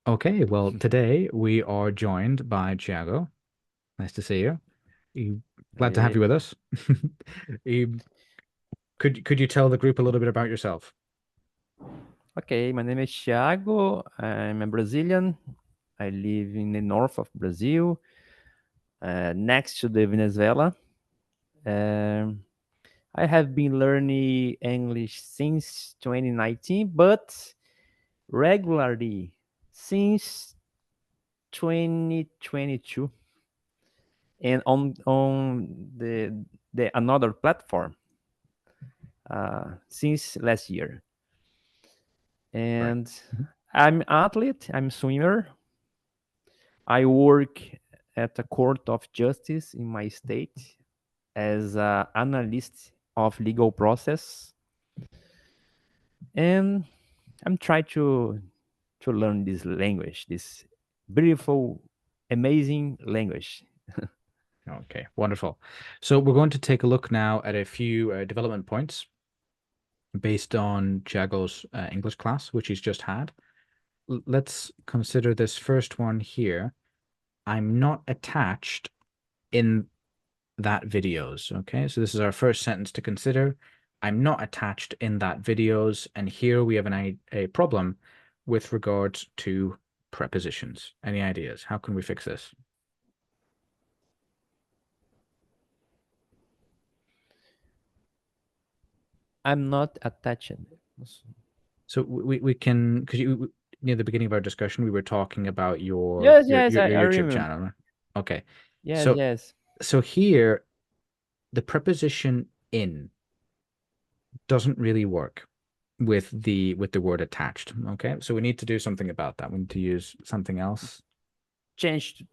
Okay, well, today we are joined by Thiago. Nice to see you. You- Glad to have Eh, you with us. You- could you tell the group a little bit about yourself? Okay, my name is Thiago. I'm a Brazilian. I live in the north of Brazil, next to the Venezuela. Um, I have been learning English since 2019, but regularly since 2022, and on the another platform since last year. Right. And Mhm. I'm athlete. I'm swimmer. I work at a court of justice in my state as an analyst of legal process, and I'm trying to learn this language, this beautiful, amazing language. Okay, wonderful. So we're going to take a look now at a few development points based on Thiago's English class, which he's just had. Let's consider this first one here. I'm not attached in that videos. Okay, so this is our first sentence to consider. I'm not attached in that videos, and here we have a problem with regards to prepositions. Any ideas? How can we fix this? I'm not attached. So we can because you near the beginning of our discussion we were talking about your Yes, your yes, your, I, your I YouTube remember. channel. Right? Okay, Yes, so yes. here the preposition in doesn't really work with the word attached. Okay, so we need to do something about that. We need to use something else. Change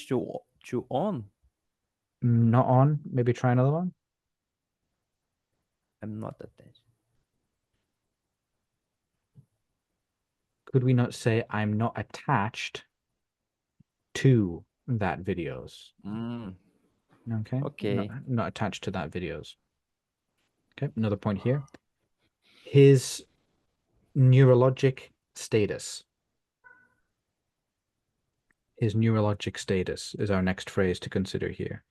to on. Not on. Maybe try another one. I'm not attached. Could we not say I'm not attached to that videos? Mm, Okay, okay. not attached to that videos. Okay, another point here. His neurologic status. His neurologic status is our next phrase to consider here.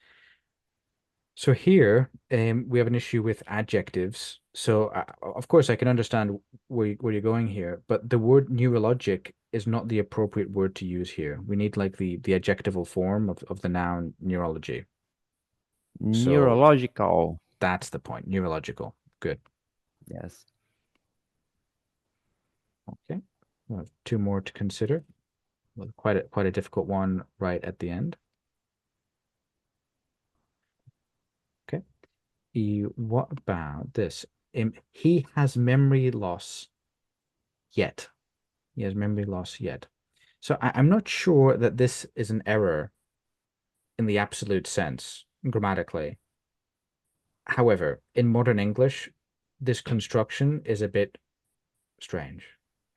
So here, we have an issue with adjectives. So of course, I can understand where you're going here, but the word neurologic is not the appropriate word to use here. We need like the adjectival form of the noun neurology. So Neurological. that's the point. Neurological. Good. Yes. Okay. We have two more to consider. Well, quite a difficult one right at the end. Okay. What about this? He has memory loss yet. He has memory loss yet. So I'm not sure that this is an error in the absolute sense, grammatically. However, in modern English, this construction is a bit strange.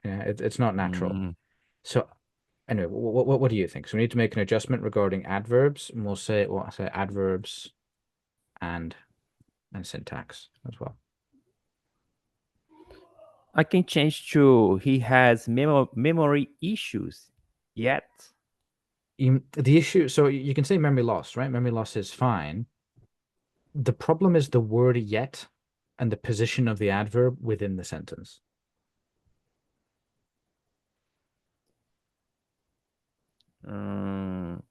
Yeah, it's not natural. Mm. So anyway, what do you think? So we need to make an adjustment regarding adverbs, and we'll say adverbs and syntax as well. I can change to he has memory issues yet. The issue, so you can say memory loss, right? Memory loss is fine. The problem is the word yet and the position of the adverb within the sentence. Um,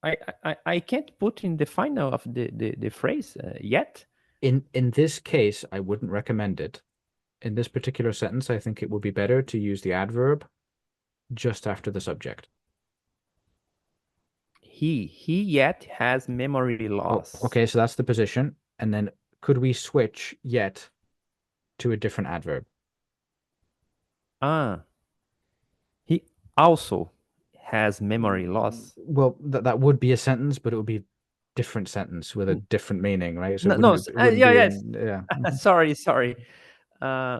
I can't put in the final of the phrase yet. In this case, I wouldn't recommend it. In this particular sentence, I think it would be better to use the adverb just after the subject. He yet has memory Oh, loss. okay, so that's the position. And then could we switch yet to a different adverb? Ah, he also has memory loss. Well, that would be a sentence, but it would be different sentence with a different meaning, right? So No, no. it wouldn't Yeah, be yes. in yeah. Sorry, sorry. Uh,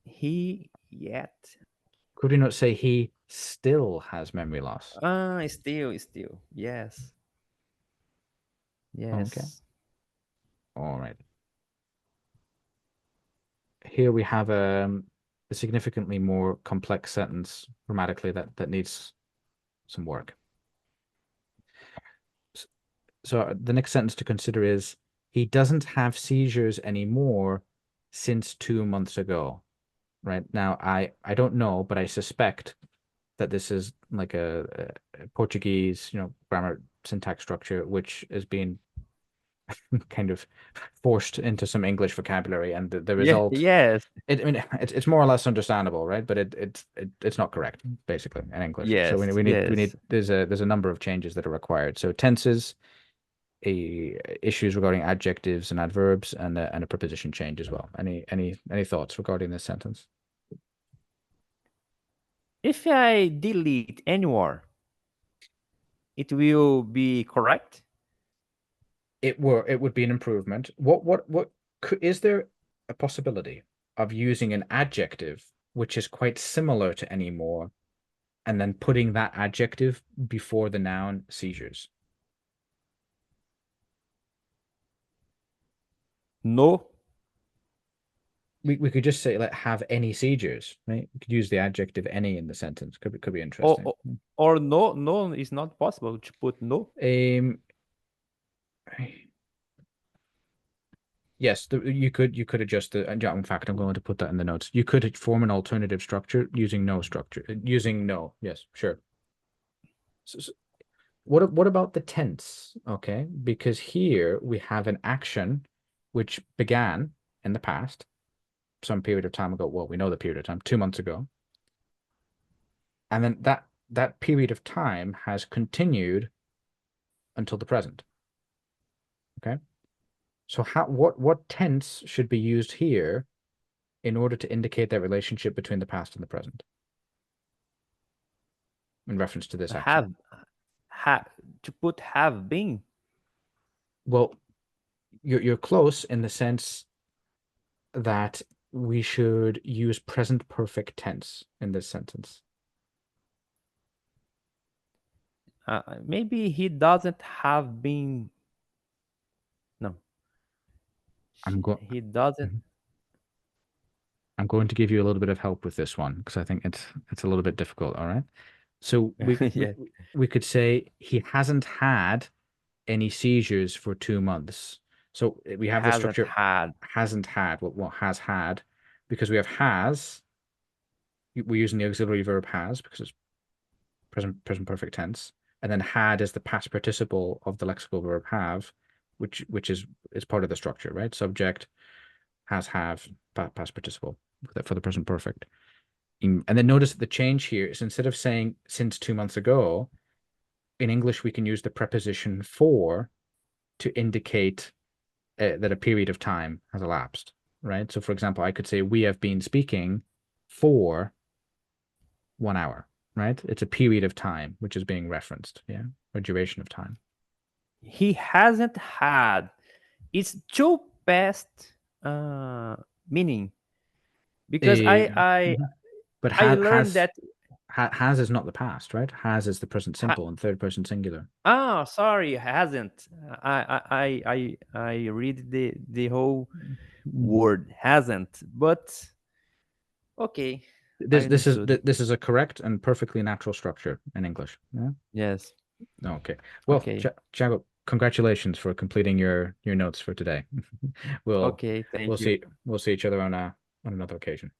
he yet. Could we not say he still has memory loss? Still. Yes, Okay. yes. All right. Here we have a significantly more complex sentence grammatically that needs some work. So the next sentence to consider is, he doesn't have seizures anymore since 2 months ago. Right now, I don't know, but I suspect that this is like a Portuguese, grammar syntax structure, which is being kind of forced into some English vocabulary, and the Yeah, result, yes, I mean, it's more or less understandable, right? But it's not correct, basically, in English. So yes, we need yes. there's a number of changes that are required. So tenses, issues regarding adjectives and adverbs, and a preposition change as well. Any thoughts regarding this sentence? If I delete anywhere, it will be correct. It would be an improvement. Is there a possibility of using an adjective which is quite similar to anymore, and then putting that adjective before the noun seizures? No, We could just say, like, have any seizures, right? We could use the adjective any in the sentence. Could be or interesting. or, or no, no is not possible to put no. Um, yes, you could adjust the. And yeah, in fact, I'm going to put that in the notes. You could form an alternative structure using no structure. Using no. Yes, sure. So what about the tense? Okay, because here we have an action which began in the past, some period of time ago. Well, we know the period of time, 2 months ago, and then that period of time has continued until the present. Okay, so what tense should be used here in order to indicate that relationship between the past and the present in reference to this action? Have to put have been. Well, you're close in the sense that we should use present perfect tense in this sentence. Maybe he doesn't have been. No, I'm going he doesn't. I'm going to give you a little bit of help with this one because I think it's a little bit difficult, all right? So we we Yeah, we could say he hasn't had any seizures for 2 months. So we have the hasn't structure had. hasn't had, what has had, because we have has, we're using the auxiliary verb has because it's present perfect tense, and then had is the past participle of the lexical verb have, which is part of the structure, right? Subject, has, have, past participle for the present perfect. And then notice that the change here is, instead of saying since 2 months ago, in English we can use the preposition for to indicate that a period of time has elapsed, right? So, for example, I could say we have been speaking for 1 hour, right? It's a period of time which is being referenced, yeah, or duration of time. He hasn't had. It's too past meaning because Mhm. But I learned that. has is not the past, right? Has is the present Ha, simple and third person singular. sorry, hasn't. I read the whole Mhm. word hasn't, but okay, I understood. This is a correct and perfectly natural structure in English. Yeah. Yes. Okay. Well, Okay. Thiago, congratulations for completing your notes for today. We'll Okay. Thank we'll you. see we'll see each other on another occasion.